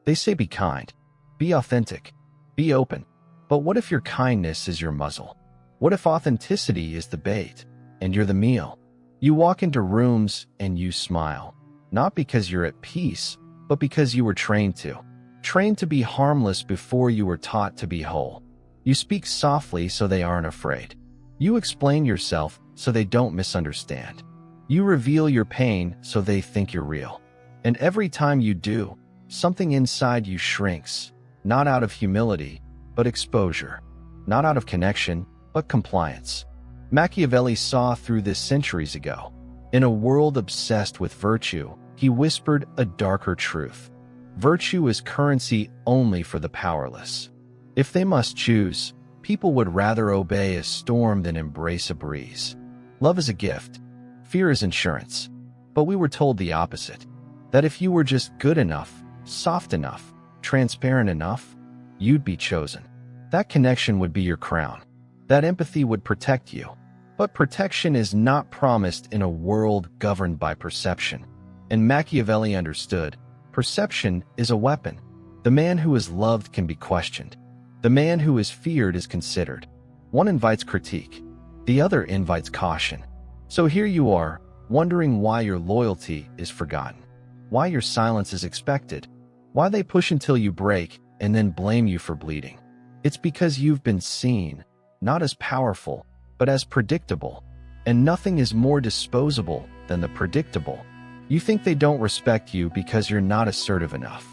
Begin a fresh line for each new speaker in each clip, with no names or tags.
They say be kind, be authentic, be open. But what if your kindness is your muzzle? What if authenticity is the bait and you're the meal? You walk into rooms and you smile, not because you're at peace, but because you were trained to. Trained to be harmless before you were taught to be whole. You speak softly so they aren't afraid. You explain yourself so they don't misunderstand. You reveal your pain so they think you're real. And every time you do, something inside you shrinks, not out of humility, but exposure. Not out of connection, but compliance. Machiavelli saw through this centuries ago. In a world obsessed with virtue, he whispered a darker truth. Virtue is currency only for the powerless. If they must choose, people would rather obey a storm than embrace a breeze. Love is a gift. Fear is insurance. But we were told the opposite. That if you were just good enough, soft enough, transparent enough, you'd be chosen. That connection would be your crown. That empathy would protect you. But protection is not promised in a world governed by perception. And Machiavelli understood, perception is a weapon. The man who is loved can be questioned. The man who is feared is considered. One invites critique. The other invites caution. So here you are, wondering why your loyalty is forgotten. Why your silence is expected. Why they push until you break and then blame you for bleeding. It's because you've been seen, not as powerful, but as predictable. And nothing is more disposable than the predictable. You think they don't respect you because you're not assertive enough.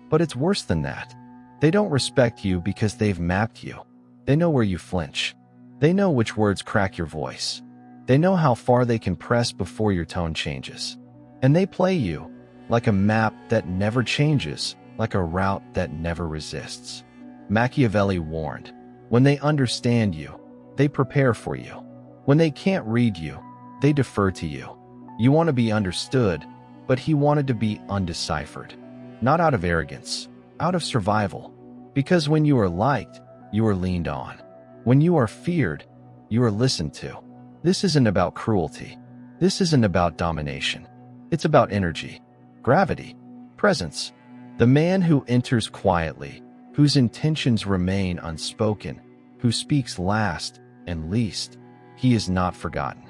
But it's worse than that. They don't respect you because they've mapped you. They know where you flinch. They know which words crack your voice. They know how far they can press before your tone changes. And they play you like a map that never changes, like a route that never resists. Machiavelli warned, when they understand you, they prepare for you. When they can't read you, they defer to you. You want to be understood, but he wanted to be undeciphered. Not out of arrogance, out of survival. Because when you are liked, you are leaned on. When you are feared, you are listened to. This isn't about cruelty. This isn't about domination. It's about energy, gravity, presence. The man who enters quietly, whose intentions remain unspoken, who speaks last and least, he is not forgotten.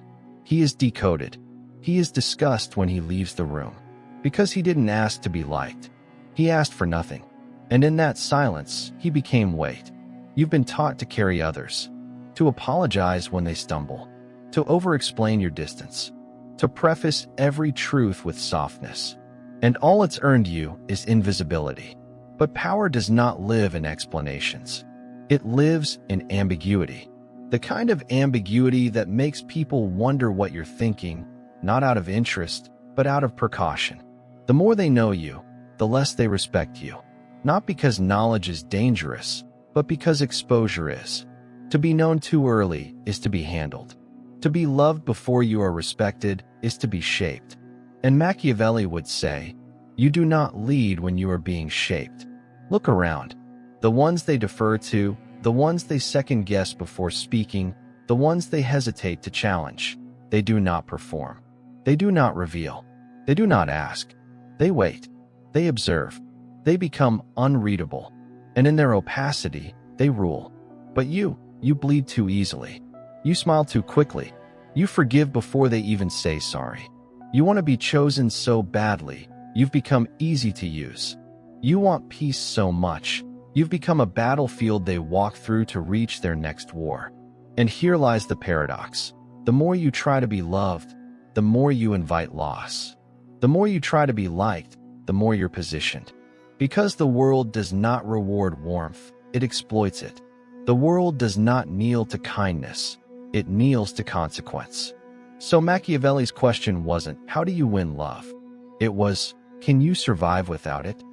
He is decoded. He is discussed when he leaves the room. Because he didn't ask to be liked. He asked for nothing. And in that silence, he became weight. You've been taught to carry others, to apologize when they stumble, to over-explain your distance, to preface every truth with softness. And all it's earned you is invisibility. But power does not live in explanations. It lives in ambiguity. The kind of ambiguity that makes people wonder what you're thinking, not out of interest, but out of precaution. The more they know you, the less they respect you. Not because knowledge is dangerous, but because exposure is. To be known too early is to be handled. To be loved before you are respected is to be shaped. And Machiavelli would say, you do not lead when you are being shaped. Look around. The ones they defer to, the ones they second-guess before speaking, the ones they hesitate to challenge. They do not perform. They do not reveal. They do not ask. They wait. They observe. They become unreadable. And in their opacity, they rule. But you bleed too easily. You smile too quickly. You forgive before they even say sorry. You want to be chosen so badly, you've become easy to use. You want peace so much, you've become a battlefield they walk through to reach their next war. And here lies the paradox. The more you try to be loved, the more you invite loss. The more you try to be liked, the more you're positioned. Because the world does not reward warmth, it exploits it. The world does not kneel to kindness, it kneels to consequence. So Machiavelli's question wasn't, how do you win love? It was, can you survive without it?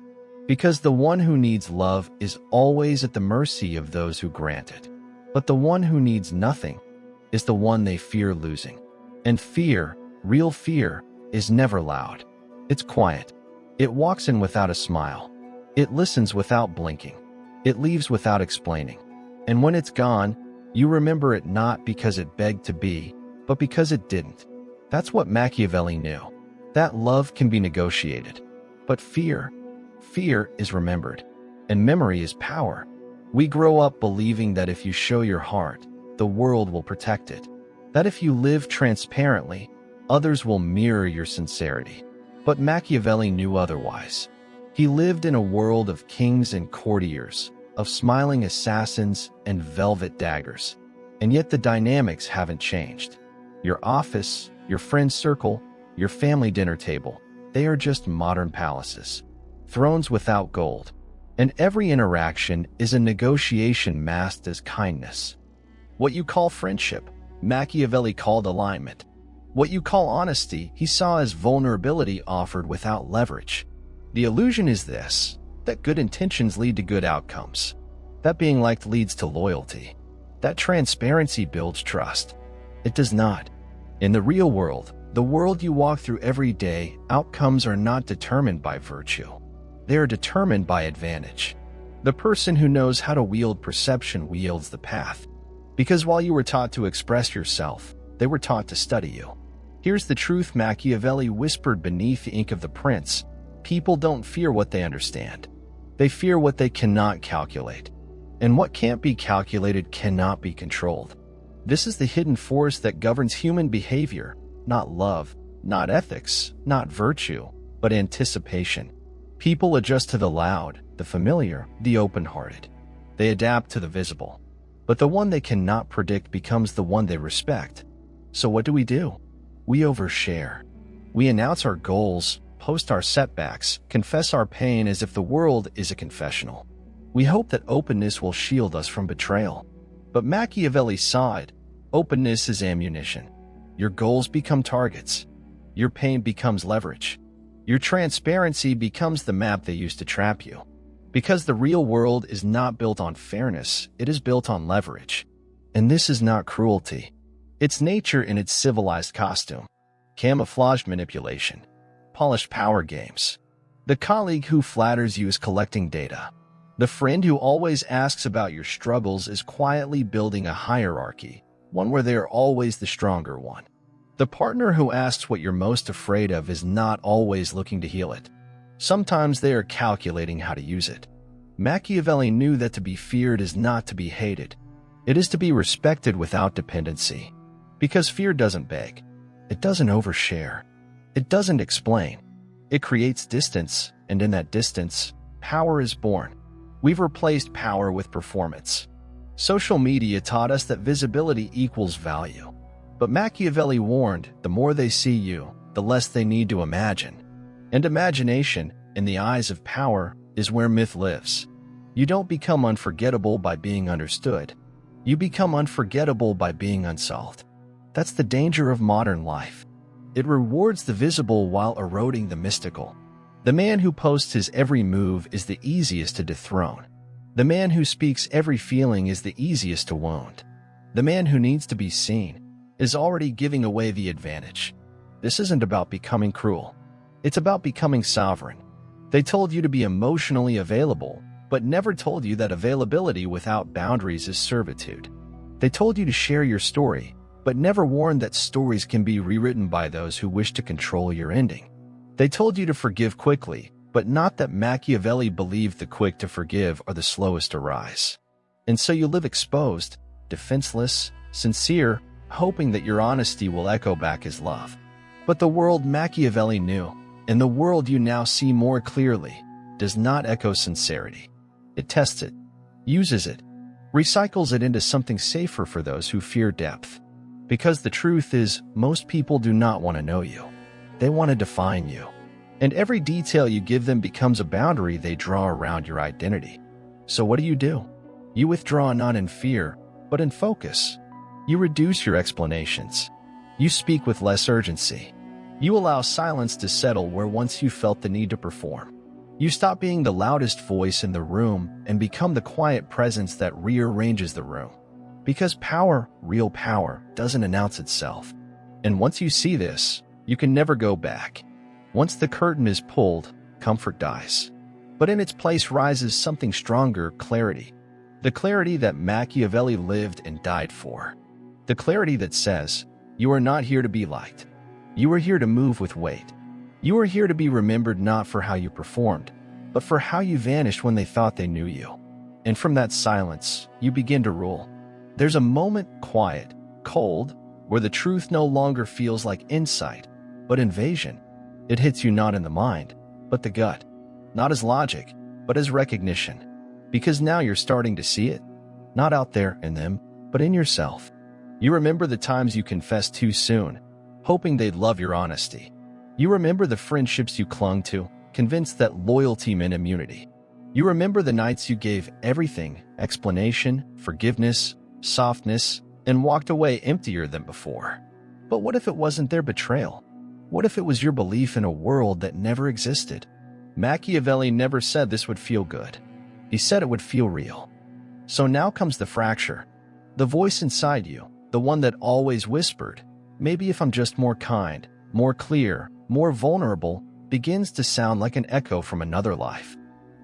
Because the one who needs love is always at the mercy of those who grant it. But the one who needs nothing is the one they fear losing. And fear, real fear, is never loud. It's quiet. It walks in without a smile. It listens without blinking. It leaves without explaining. And when it's gone, you remember it not because it begged to be, but because it didn't. That's what Machiavelli knew. That love can be negotiated. But fear Fear is remembered, and memory is power. We grow up believing that if you show your heart, the world will protect it. That if you live transparently, others will mirror your sincerity. But Machiavelli knew otherwise. He lived in a world of kings and courtiers, of smiling assassins and velvet daggers. And yet the dynamics haven't changed. Your office, your friend's circle, your family dinner table, they are just modern palaces. Thrones without gold. And every interaction is a negotiation masked as kindness. What you call friendship, Machiavelli called alignment. What you call honesty, he saw as vulnerability offered without leverage. The illusion is this, that good intentions lead to good outcomes. That being liked leads to loyalty. That transparency builds trust. It does not. In the real world, the world you walk through every day, outcomes are not determined by virtue. They are determined by advantage. The person who knows how to wield perception wields the path. Because while you were taught to express yourself, they were taught to study you. Here's the truth Machiavelli whispered beneath the ink of the prince. People don't fear what they understand. They fear what they cannot calculate. And what can't be calculated cannot be controlled. This is the hidden force that governs human behavior, not love, not ethics, not virtue, but anticipation. People adjust to the loud, the familiar, the open-hearted. They adapt to the visible. But the one they cannot predict becomes the one they respect. So what do? We overshare. We announce our goals, post our setbacks, confess our pain as if the world is a confessional. We hope that openness will shield us from betrayal. But Machiavelli saw it. Openness is ammunition. Your goals become targets. Your pain becomes leverage. Your transparency becomes the map they use to trap you. Because the real world is not built on fairness, it is built on leverage. And this is not cruelty. It's nature in its civilized costume. Camouflaged manipulation. Polished power games. The colleague who flatters you is collecting data. The friend who always asks about your struggles is quietly building a hierarchy, one where they are always the stronger one. The partner who asks what you're most afraid of is not always looking to heal it. Sometimes they are calculating how to use it. Machiavelli knew that to be feared is not to be hated. It is to be respected without dependency. Because fear doesn't beg. It doesn't overshare. It doesn't explain. It creates distance, and in that distance, power is born. We've replaced power with performance. Social media taught us that visibility equals value. But Machiavelli warned, the more they see you, the less they need to imagine. And imagination, in the eyes of power, is where myth lives. You don't become unforgettable by being understood. You become unforgettable by being unsolved. That's the danger of modern life. It rewards the visible while eroding the mystical. The man who posts his every move is the easiest to dethrone. The man who speaks every feeling is the easiest to wound. The man who needs to be seen is already giving away the advantage. This isn't about becoming cruel. It's about becoming sovereign. They told you to be emotionally available, but never told you that availability without boundaries is servitude. They told you to share your story, but never warned that stories can be rewritten by those who wish to control your ending. They told you to forgive quickly, but not that Machiavelli believed the quick to forgive are the slowest to rise. And so you live exposed, defenseless, sincere, hoping that your honesty will echo back his love. But the world Machiavelli knew, and the world you now see more clearly, does not echo sincerity. It tests it, uses it, recycles it into something safer for those who fear depth. Because the truth is, most people do not want to know you. They want to define you. And every detail you give them becomes a boundary they draw around your identity. So what do? You withdraw not in fear, but in focus. You reduce your explanations. You speak with less urgency. You allow silence to settle where once you felt the need to perform. You stop being the loudest voice in the room and become the quiet presence that rearranges the room. Because power, real power, doesn't announce itself. And once you see this, you can never go back. Once the curtain is pulled, comfort dies. But in its place rises something stronger, clarity. The clarity that Machiavelli lived and died for. The clarity that says, you are not here to be liked. You are here to move with weight. You are here to be remembered not for how you performed, but for how you vanished when they thought they knew you. And from that silence, you begin to rule. There's a moment, quiet, cold, where the truth no longer feels like insight, but invasion. It hits you not in the mind, but the gut. Not as logic, but as recognition. Because now you're starting to see it. Not out there in them, but in yourself. You remember the times you confessed too soon, hoping they'd love your honesty. You remember the friendships you clung to, convinced that loyalty meant immunity. You remember the nights you gave everything, explanation, forgiveness, softness, and walked away emptier than before. But what if it wasn't their betrayal? What if it was your belief in a world that never existed? Machiavelli never said this would feel good. He said it would feel real. So now comes the fracture. The voice inside you, the one that always whispered, maybe if I'm just more kind, more clear, more vulnerable, begins to sound like an echo from another life.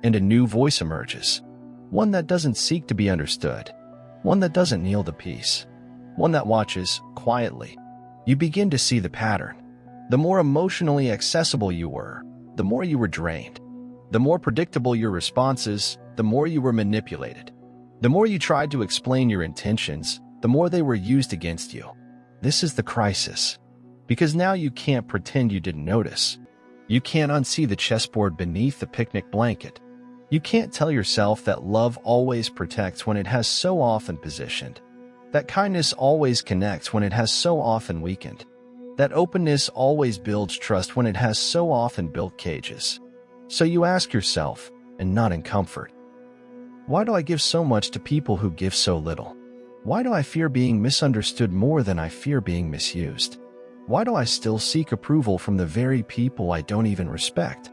And a new voice emerges. One that doesn't seek to be understood. One that doesn't kneel to peace. One that watches quietly. You begin to see the pattern. The more emotionally accessible you were, the more you were drained. The more predictable your responses, the more you were manipulated. The more you tried to explain your intentions, the more they were used against you. This is the crisis. Because now you can't pretend you didn't notice. You can't unsee the chessboard beneath the picnic blanket. You can't tell yourself that love always protects when it has so often positioned. That kindness always connects when it has so often weakened. That openness always builds trust when it has so often built cages. So you ask yourself, and not in comfort, why do I give so much to people who give so little? Why do I fear being misunderstood more than I fear being misused? Why do I still seek approval from the very people I don't even respect?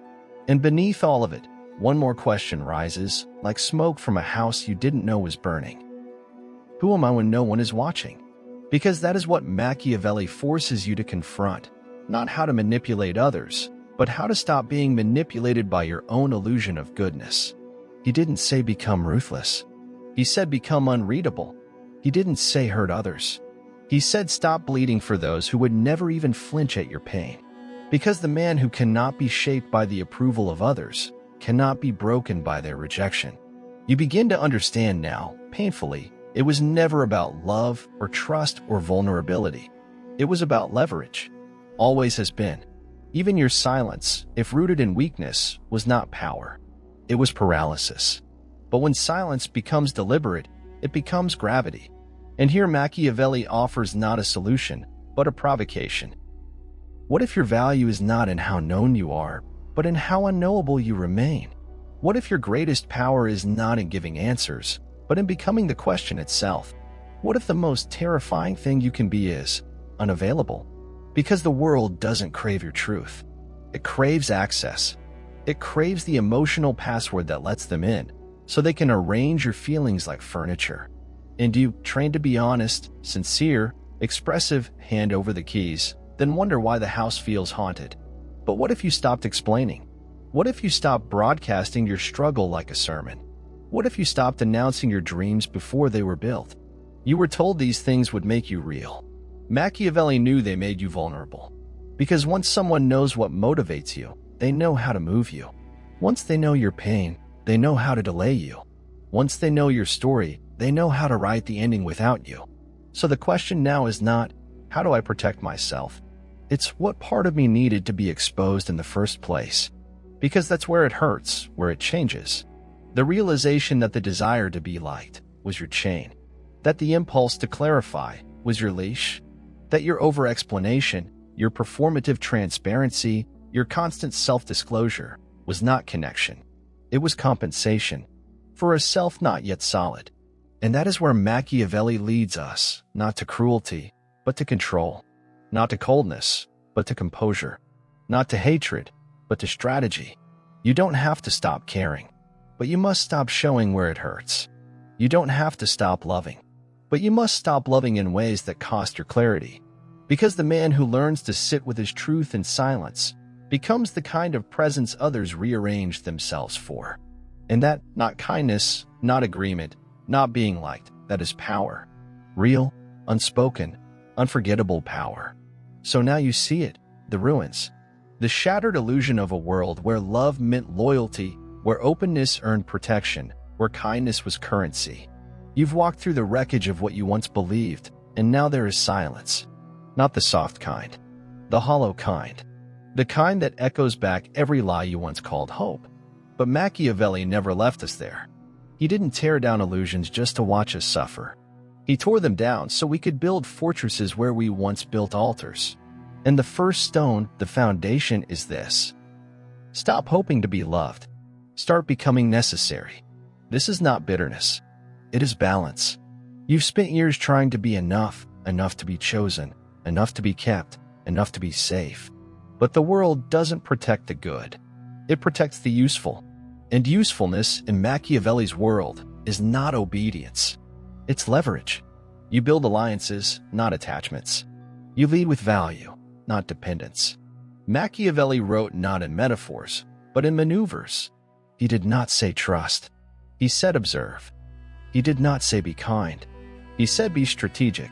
And beneath all of it, one more question rises, like smoke from a house you didn't know was burning. Who am I when no one is watching? Because that is what Machiavelli forces you to confront, not how to manipulate others, but how to stop being manipulated by your own illusion of goodness. He didn't say become ruthless. He said become unreadable. He didn't say hurt others. He said stop bleeding for those who would never even flinch at your pain. Because the man who cannot be shaped by the approval of others cannot be broken by their rejection. You begin to understand now, painfully, it was never about love or trust or vulnerability. It was about leverage. Always has been. Even your silence, if rooted in weakness, was not power. It was paralysis. But when silence becomes deliberate, it becomes gravity. And here Machiavelli offers not a solution, but a provocation. What if your value is not in how known you are, but in how unknowable you remain? What if your greatest power is not in giving answers, but in becoming the question itself? What if the most terrifying thing you can be is unavailable? Because the world doesn't crave your truth. It craves access. It craves the emotional password that lets them in, so they can arrange your feelings like furniture. And you, trained to be honest, sincere, expressive, hand over the keys, then wonder why the house feels haunted. But what if you stopped explaining? What if you stopped broadcasting your struggle like a sermon? What if you stopped announcing your dreams before they were built? You were told these things would make you real. Machiavelli knew they made you vulnerable. Because once someone knows what motivates you, they know how to move you. Once they know your pain, they know how to delay you. Once they know your story, they know how to write the ending without you. So the question now is not, how do I protect myself? It's what part of me needed to be exposed in the first place? Because that's where it hurts, where it changes. The realization that the desire to be liked was your chain. That the impulse to clarify was your leash. That your over-explanation, your performative transparency, your constant self-disclosure was not connection. It was compensation for a self not yet solid. And that is where Machiavelli leads us, not to cruelty, but to control. Not to coldness, but to composure. Not to hatred, but to strategy. You don't have to stop caring, but you must stop showing where it hurts. You don't have to stop loving, but you must stop loving in ways that cost your clarity. Because the man who learns to sit with his truth in silence becomes the kind of presence others rearrange themselves for. And that, not kindness, not agreement, not being liked, that is power. Real, unspoken, unforgettable power. So now you see it, the ruins. The shattered illusion of a world where love meant loyalty, where openness earned protection, where kindness was currency. You've walked through the wreckage of what you once believed, and now there is silence. Not the soft kind, the hollow kind. The kind that echoes back every lie you once called hope. But Machiavelli never left us there. He didn't tear down illusions just to watch us suffer. He tore them down so we could build fortresses where we once built altars. And the first stone, the foundation, is this. Stop hoping to be loved. Start becoming necessary. This is not bitterness. It is balance. You've spent years trying to be enough, enough to be chosen, enough to be kept, enough to be safe. But the world doesn't protect the good. It protects the useful. And usefulness in Machiavelli's world is not obedience. It's leverage. You build alliances, not attachments. You lead with value, not dependence. Machiavelli wrote not in metaphors, but in maneuvers. He did not say trust. He said observe. He did not say be kind. He said be strategic.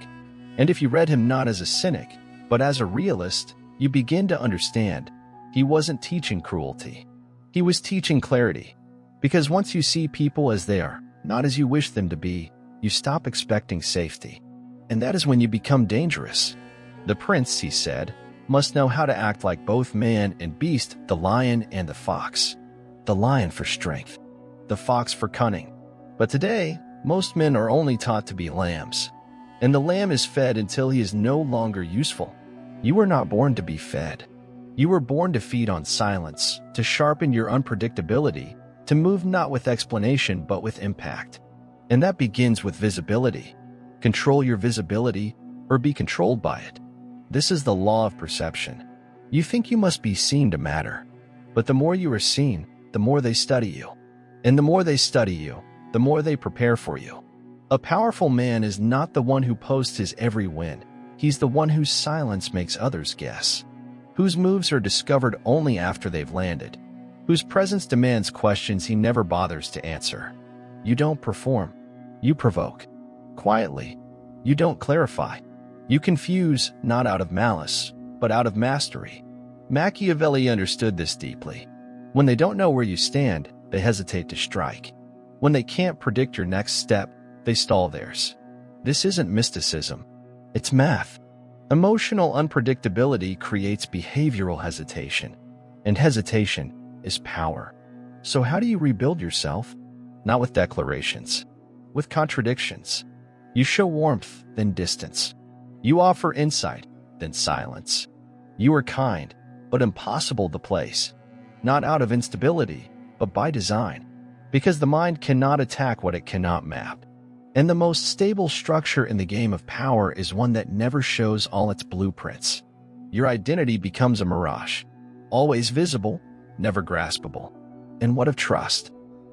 And if you read him not as a cynic, but as a realist, you begin to understand he wasn't teaching cruelty. He was teaching clarity. Because once you see people as they are, not as you wish them to be, you stop expecting safety. And that is when you become dangerous. The prince, he said, must know how to act like both man and beast, the lion and the fox. The lion for strength, the fox for cunning. But today, most men are only taught to be lambs. And the lamb is fed until he is no longer useful. You were not born to be fed. You were born to feed on silence, to sharpen your unpredictability, to move not with explanation but with impact. And that begins with visibility. Control your visibility or be controlled by it. This is the law of perception. You think you must be seen to matter. But the more you are seen, the more they study you. And the more they study you, the more they prepare for you. A powerful man is not the one who posts his every win. He's the one whose silence makes others guess. Whose moves are discovered only after they've landed. Whose presence demands questions he never bothers to answer. You don't perform. You provoke. Quietly. You don't clarify. You confuse, not out of malice, but out of mastery. Machiavelli understood this deeply. When they don't know where you stand, they hesitate to strike. When they can't predict your next step, they stall theirs. This isn't mysticism. It's math. Emotional unpredictability creates behavioral hesitation, and hesitation is power. So how do you rebuild yourself? Not with declarations, with contradictions. You show warmth, then distance. You offer insight, then silence. You are kind, but impossible to place. Not out of instability, but by design. Because the mind cannot attack what it cannot map. And the most stable structure in the game of power is one that never shows all its blueprints. Your identity becomes a mirage. Always visible, never graspable. And what of trust?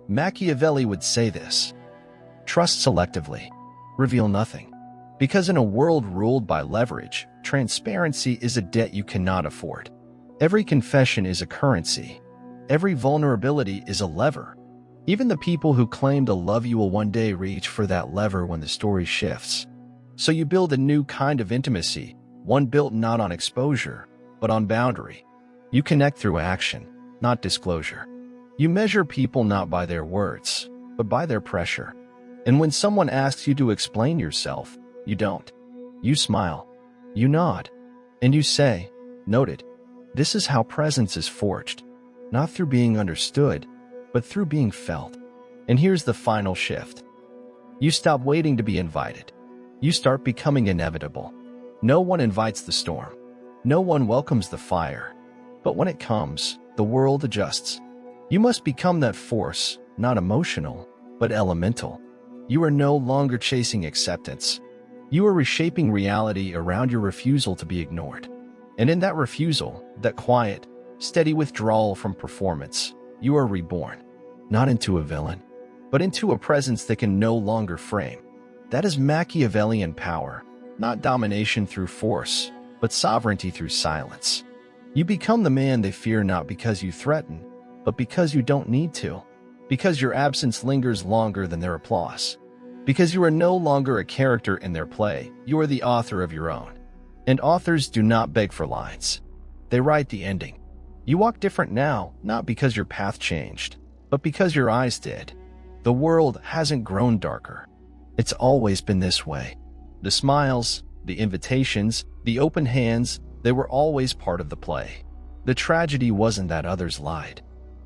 Machiavelli would say this. Trust selectively. Reveal nothing. Because in a world ruled by leverage, transparency is a debt you cannot afford. Every confession is a currency. Every vulnerability is a lever. Even the people who claim to love you will one day reach for that lever when the story shifts. So you build a new kind of intimacy, one built not on exposure, but on boundary. You connect through action, not disclosure. You measure people not by their words, but by their pressure. And when someone asks you to explain yourself, you don't. You smile. You nod. And you say, noted. This is how presence is forged. Not through being understood, but through being felt. And here's the final shift. You stop waiting to be invited. You start becoming inevitable. No one invites the storm. No one welcomes the fire. But when it comes, the world adjusts. You must become that force, not emotional, but elemental. You are no longer chasing acceptance. You are reshaping reality around your refusal to be ignored. And in that refusal, that quiet, steady withdrawal from performance, you are reborn. Not into a villain, but into a presence that can no longer frame. That is Machiavellian power, not domination through force, but sovereignty through silence. You become the man they fear not because you threaten, but because you don't need to. Because your absence lingers longer than their applause. Because you are no longer a character in their play, you are the author of your own. And authors do not beg for lines. They write the ending. You walk different now, not because your path changed, but because your eyes did. The world hasn't grown darker. It's always been this way. The smiles, the invitations, the open hands, they were always part of the play. The tragedy wasn't that others lied.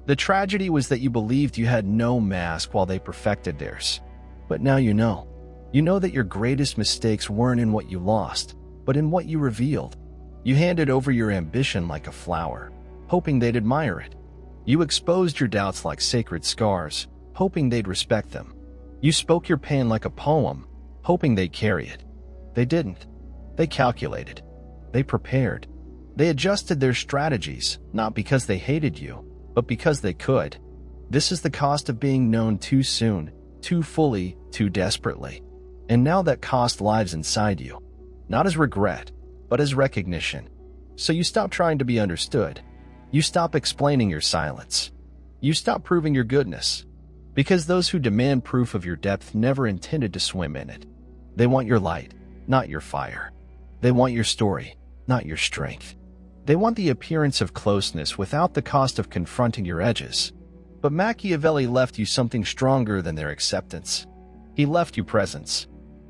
The tragedy was that you believed you had no mask while they perfected theirs. But now you know. You know that your greatest mistakes weren't in what you lost, but in what you revealed. You handed over your ambition like a flower, hoping they'd admire it. You exposed your doubts like sacred scars, hoping they'd respect them. You spoke your pain like a poem, hoping they'd carry it. They didn't. They calculated. They prepared. They adjusted their strategies, not because they hated you, but because they could. This is the cost of being known too soon, too fully, too desperately. And now that cost lives inside you, not as regret, but as recognition. So you stop trying to be understood. You stop explaining your silence. You stop proving your goodness. Because those who demand proof of your depth never intended to swim in it. They want your light, not your fire. They want your story, not your strength. They want the appearance of closeness without the cost of confronting your edges. But Machiavelli left you something stronger than their acceptance. He left you presence.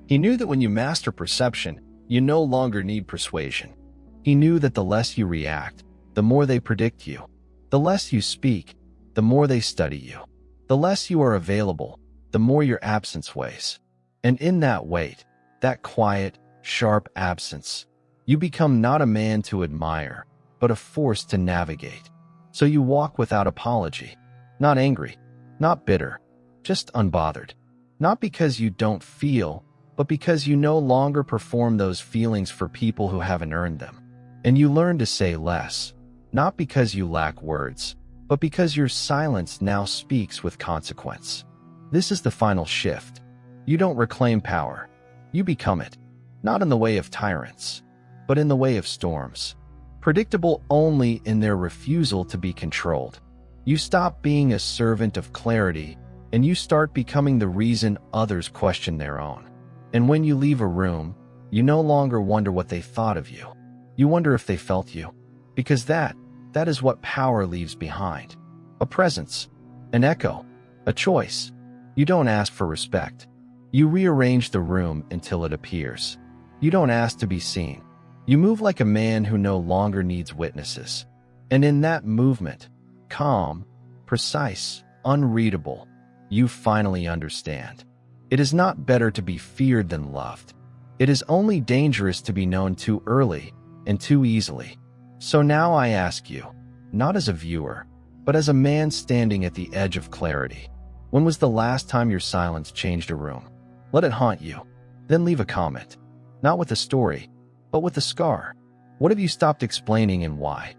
He knew that when you master perception, you no longer need persuasion. He knew that the less you react, the more they predict you. The less you speak, the more they study you. The less you are available, the more your absence weighs. And in that weight, that quiet, sharp absence, you become not a man to admire, but a force to navigate. So you walk without apology, not angry, not bitter, just unbothered. Not because you don't feel, but because you no longer perform those feelings for people who haven't earned them. And you learn to say less, not because you lack words, but because your silence now speaks with consequence. This is the final shift. You don't reclaim power. You become it, not in the way of tyrants, but in the way of storms. Predictable only in their refusal to be controlled. You stop being a servant of clarity, and you start becoming the reason others question their own. And when you leave a room, you no longer wonder what they thought of you. You wonder if they felt you. Because that is what power leaves behind. A presence, an echo, a choice. You don't ask for respect. You rearrange the room until it appears. You don't ask to be seen. You move like a man who no longer needs witnesses. And in that movement, calm, precise, unreadable, you finally understand. It is not better to be feared than loved. It is only dangerous to be known too early and too easily. So now I ask you, not as a viewer, but as a man standing at the edge of clarity. When was the last time your silence changed a room? Let it haunt you. Then leave a comment. Not with a story, but with a scar. What have you stopped explaining and why?